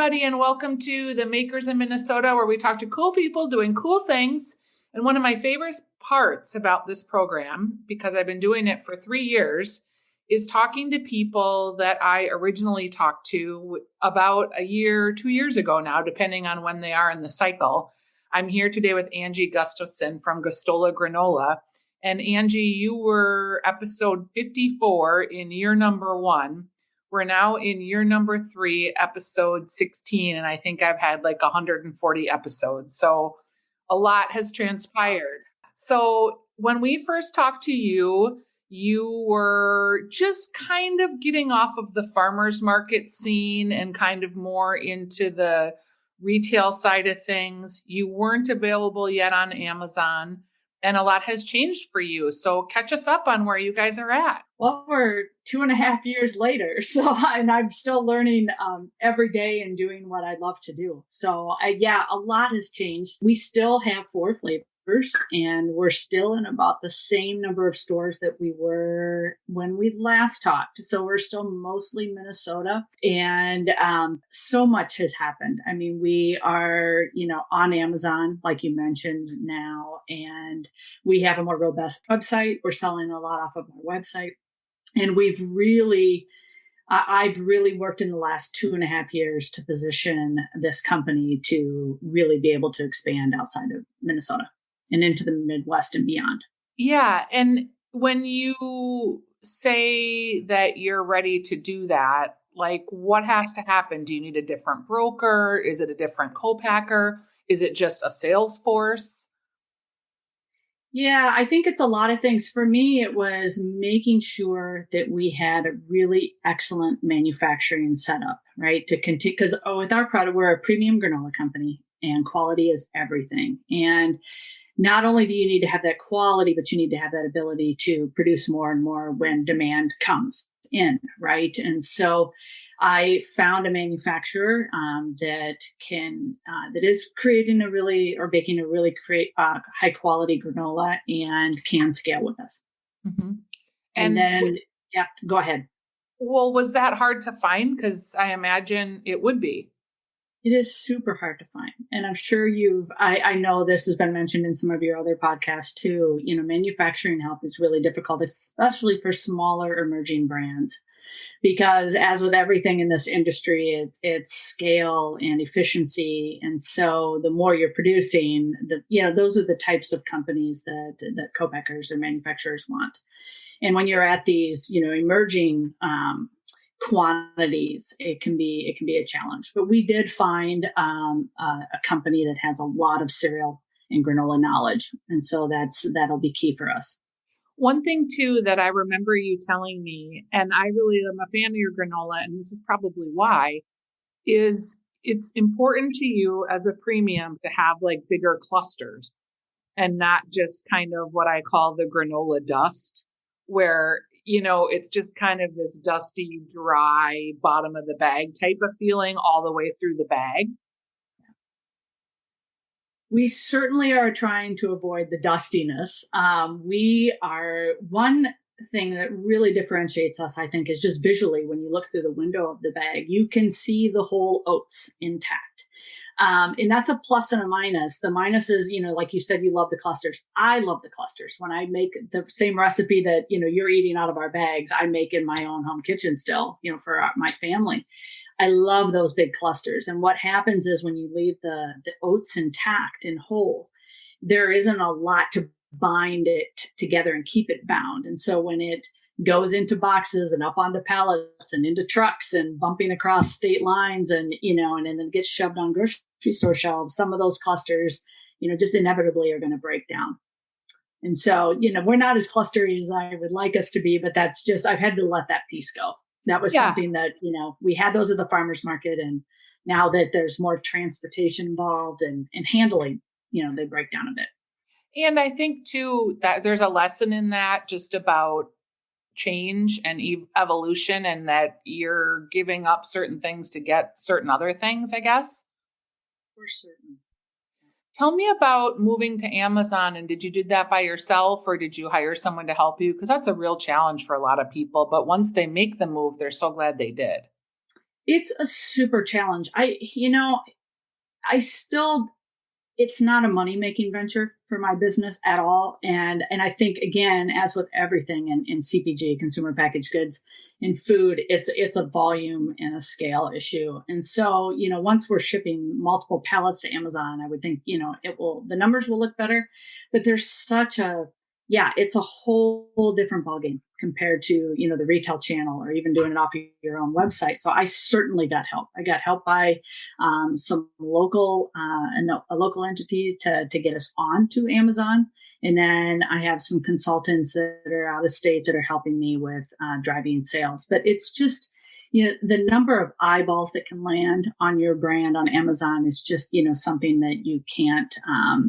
everybody, and welcome to the Makers in Minnesota, where we talk to cool people doing cool things. And one of my favorite parts about this program, because I've been doing it for 3 years, is talking to people that I originally talked to about a year, 2 years ago now, depending on when they are in the cycle. I'm here today with Angie Gustafson from Gustola Granola. And Angie, you were episode 54 in year number 1. We're now in year number 3, episode 16, and I think I've had like 140 episodes. So a lot has transpired. So when we first talked to you, you were just kind of getting off of the farmers market scene and kind of more into the retail side of things. You weren't available yet on Amazon. And a lot has changed for you. So catch us up on where you guys are at. Well, we're 2.5 years later. And I'm still learning every day and doing what I love to do. So a lot has changed. We still have 4 flavors and we're still in about the same number of stores that we were when we last talked. So we're still mostly Minnesota, and so much has happened. I mean, we are, on Amazon, like you mentioned now, and we have a more robust website. We're selling a lot off of our website. And I've really worked in the last 2.5 years to position this company to really be able to expand outside of Minnesota and into the Midwest and beyond. Yeah. And when you say that you're ready to do that, like what has to happen? Do you need a different broker? Is it a different co-packer? Is it just a sales force? Yeah, I think it's a lot of things. For me, it was making sure that we had a really excellent manufacturing setup, right? To continue, because with our product, we're a premium granola company and quality is everything. And not only do you need to have that quality, but you need to have that ability to produce more and more when demand comes in, right? And so I found a manufacturer that is creating baking a really high quality granola and can scale with us. Mm-hmm. And then, go ahead. Well, was that hard to find? Because I imagine it would be. It is super hard to find. And I'm sure I know this has been mentioned in some of your other podcasts too. Manufacturing help is really difficult, especially for smaller emerging brands. Because as with everything in this industry, it's scale and efficiency. And so the more you're producing, those are the types of companies that co-packers or manufacturers want. And when you're at these, emerging quantities, it can be a challenge. But we did find a company that has a lot of cereal and granola knowledge. And so that'll be key for us. One thing, too, that I remember you telling me, and I really am a fan of your granola, and this is probably why, is it's important to you as a premium to have like bigger clusters and not just kind of what I call the granola dust, where, it's just kind of this dusty, dry bottom of the bag type of feeling all the way through the bag. We certainly are trying to avoid the dustiness. One thing that really differentiates us, I think, is just visually, when you look through the window of the bag, you can see the whole oats intact. And that's a plus and a minus. The minus is, like you said, you love the clusters. I love the clusters. When I make the same recipe that, you're eating out of our bags, I make in my own home kitchen still, for my family. I love those big clusters. And what happens is when you leave the oats intact and whole, there isn't a lot to bind it together and keep it bound. And so when it goes into boxes and up onto pallets and into trucks and bumping across state lines and then gets shoved on grocery store shelves, some of those clusters, just inevitably are going to break down. And so, we're not as clustery as I would like us to be, but that's just, I've had to let that piece go. That was something that, we had those at the farmer's market. And now that there's more transportation involved and handling, they break down a bit. And I think too, that there's a lesson in that just about change and evolution, and that you're giving up certain things to get certain other things, I guess. For certain. Tell me about moving to Amazon, and did you do that by yourself or did you hire someone to help you? Because that's a real challenge for a lot of people. But once they make the move, they're so glad they did. It's a super challenge. I still, it's not a money making venture for my business at all. And I think, again, as with everything in CPG, consumer packaged goods, in food, it's a volume and a scale issue. And so, once we're shipping multiple pallets to Amazon, I would think, the numbers will look better, but there's it's a whole different ballgame compared to, the retail channel or even doing it off your own website. So I certainly got help. I got help by some local, a local entity to get us onto Amazon. And then I have some consultants that are out of state that are helping me with driving sales. But it's just, the number of eyeballs that can land on your brand on Amazon is just, something that you can't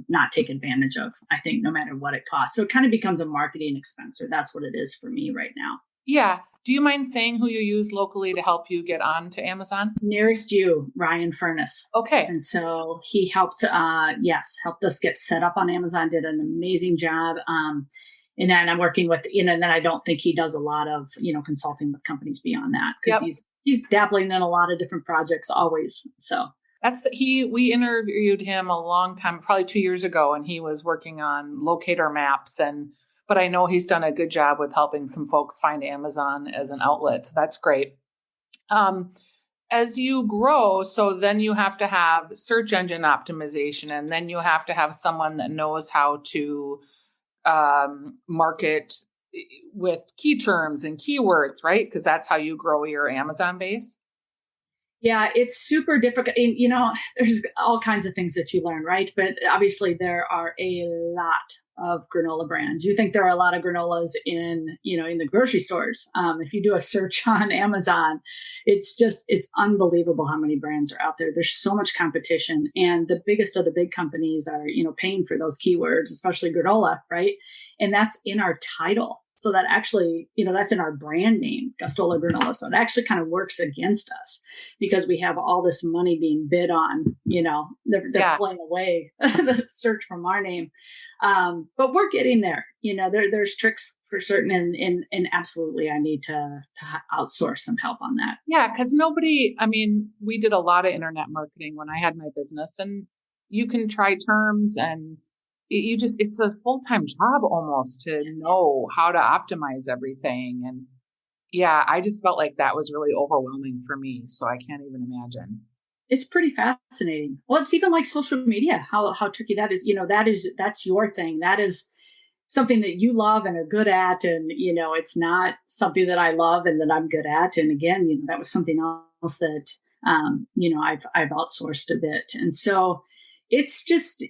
not take advantage of, I think, no matter what it costs. So it kind of becomes a marketing expense, or that's what it is for me right now. Yeah. Do you mind saying who you use locally to help you get on to Amazon? Nearest you, Ryan Furness. Okay. And so he helped us get set up on Amazon, did an amazing job. And then I'm working with, and then I don't think he does a lot of, consulting with companies beyond that, because he's dabbling in a lot of different projects always. So we interviewed him a long time, probably 2 years ago, and he was working on locator maps, but I know he's done a good job with helping some folks find Amazon as an outlet. So that's great. As you grow, so then you have to have search engine optimization, and then you have to have someone that knows how to market with key terms and keywords, right? Because that's how you grow your Amazon base. Yeah, it's super difficult. And, there's all kinds of things that you learn, right? But obviously there are a lot of granola brands. You think there are a lot of granolas in the grocery stores. If you do a search on Amazon, it's unbelievable how many brands are out there. There's so much competition, and the biggest of the big companies are, paying for those keywords, especially granola, right? And that's in our title. So that actually, that's in our brand name, Gustola Granola. So it actually kind of works against us because we have all this money being bid on, they're pulling away the search from our name. But we're getting there. There's tricks for certain, and absolutely I need to outsource some help on that. Yeah, because we did a lot of internet marketing when I had my business, and you can try terms, and it's a full-time job almost to know how to optimize everything. And yeah, I just felt like that was really overwhelming for me. So I can't even imagine. It's pretty fascinating. Well, it's even like social media, how tricky that is. That's your thing. That is something that you love and are good at. And, it's not something that I love and that I'm good at. And again, that was something else that, I've outsourced a bit. And so it's just,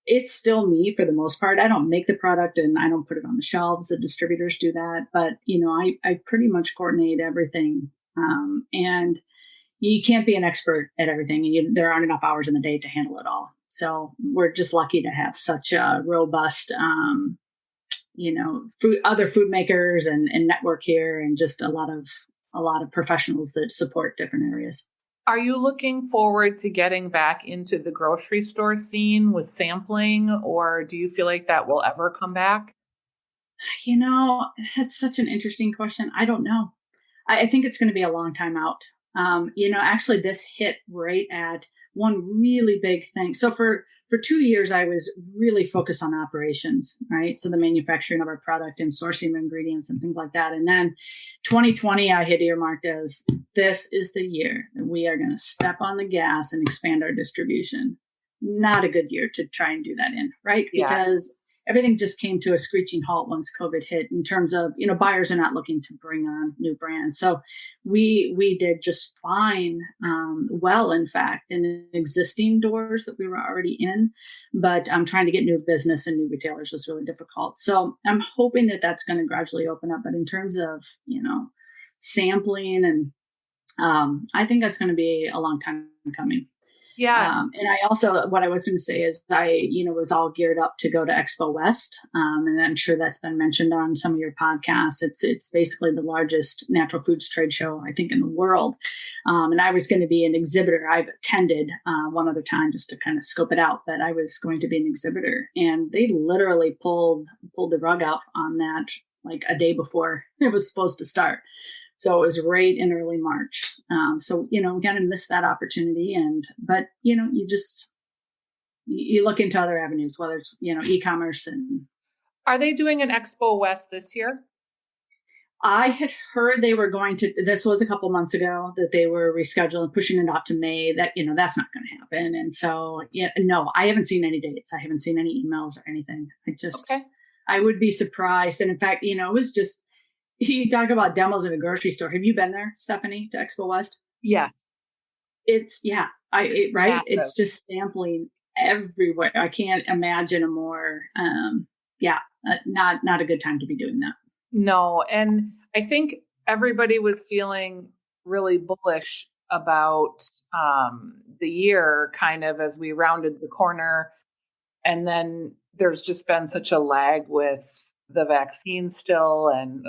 it's still me for the most part. I don't make the product and I don't put it on the shelves. The distributors do that. But, I pretty much coordinate everything. And you can't be an expert at everything, and there aren't enough hours in the day to handle it all. So we're just lucky to have such a robust, other food makers and network here, and just a lot of professionals that support different areas. Are you looking forward to getting back into the grocery store scene with sampling, or do you feel like that will ever come back? That's such an interesting question. I don't know. I think it's going to be a long time out. Actually this hit right at one really big thing. So for 2 years, I was really focused on operations, right? So the manufacturing of our product and sourcing of ingredients and things like that. And then 2020, I had earmarked as this is the year that we are going to step on the gas and expand our distribution. Not a good year to try and do that in, right? Yeah. Because everything just came to a screeching halt once COVID hit, in terms of, buyers are not looking to bring on new brands. So we did just fine, in fact, in existing doors that we were already in, but trying to get new business and new retailers was really difficult. So I'm hoping that that's going to gradually open up. But in terms of, sampling, and I think that's going to be a long time coming. Yeah. And I also, what I was going to say is I, was all geared up to go to Expo West. And I'm sure that's been mentioned on some of your podcasts. It's basically the largest natural foods trade show, I think, in the world. And I was going to be an exhibitor. I've attended one other time just to kind of scope it out, but I was going to be an exhibitor, and they literally pulled the rug out on that like a day before it was supposed to start. So it was right in early March. So, we kind of missed that opportunity. But you look into other avenues, whether it's, e-commerce. And are they doing an Expo West this year? I had heard they were going to, this was a couple months ago, that they were rescheduling, pushing it out to May, that, that's not going to happen. And so, no, I haven't seen any dates. I haven't seen any emails or anything. Okay. I would be surprised. And in fact, it was just, you talk about demos in a grocery store. Have you been there, Stephanie, to Expo West? Yes. It's, right? Massive. It's just sampling everywhere. I can't imagine a more, not a good time to be doing that. No. And I think everybody was feeling really bullish about the year kind of as we rounded the corner. And then there's just been such a lag with the vaccine still. And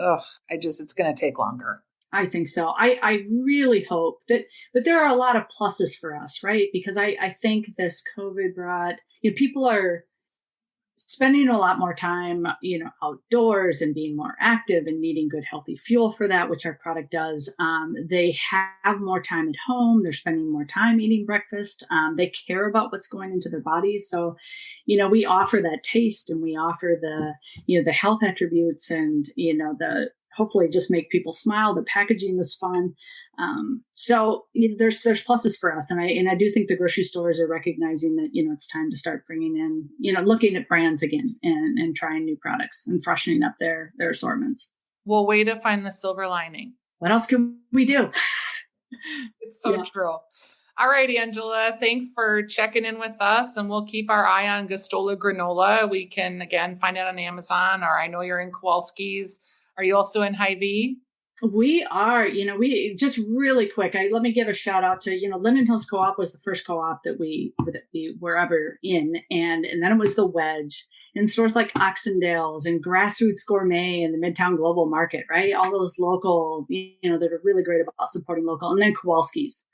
it's going to take longer. I think so. I really hope that, but there are a lot of pluses for us, right? Because I think this COVID brought, people are spending a lot more time, outdoors and being more active and needing good, healthy fuel for that, which our product does. They have more time at home. They're spending more time eating breakfast. They care about what's going into their bodies. So, we offer that taste, and we offer the health attributes, and, hopefully just make people smile. The packaging is fun. So there's pluses for us. And I do think the grocery stores are recognizing that, it's time to start bringing in, looking at brands again and trying new products and freshening up their assortments. Well, way to find the silver lining. What else can we do? It's so true. All right, Angela, thanks for checking in with us, and we'll keep our eye on Gustola Granola. We can, again, find it on Amazon, or I know you're in Kowalski's. Are you also in Hy-Vee? We are, we just really quick. Let me give a shout out to, Linden Hills Co-op was the first co-op that we were ever in. And then it was the Wedge, and stores like Oxendale's and Grassroots Gourmet and the Midtown Global Market, right? All those local, that are really great about supporting local. And then Kowalski's,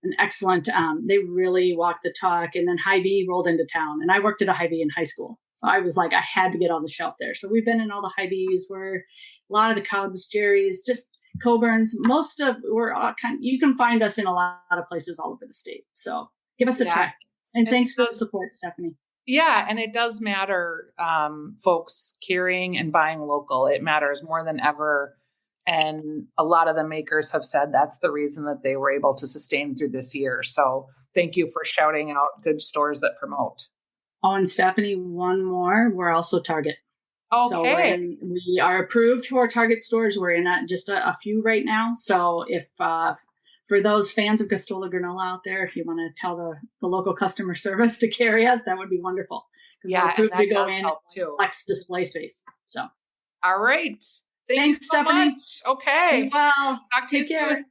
an excellent, they really walked the talk. And then Hy-Vee rolled into town, and I worked at a Hy-Vee in high school. So I was like, I had to get on the shelf there. So we've been in all the Hy-Vees, where a lot of the Cubs, Jerry's, just Coburn's, you can find us in a lot of places all over the state. So give us a try. And thanks for the support, Stephanie. Yeah. And it does matter, folks carrying and buying local. It matters more than ever. And a lot of the makers have said that's the reason that they were able to sustain through this year. So thank you for shouting out good stores that promote. Oh, and Stephanie, one more. We're also Target. Okay. So we are approved for Target stores. We're in just a few right now. So if for those fans of Gustola Granola out there, if you want to tell the local customer service to carry us, that would be wonderful. Yeah, we're approved to go in too. Flex display space. So all right. Thanks, you so Stephanie. Much. Okay. Well, talk to you soon.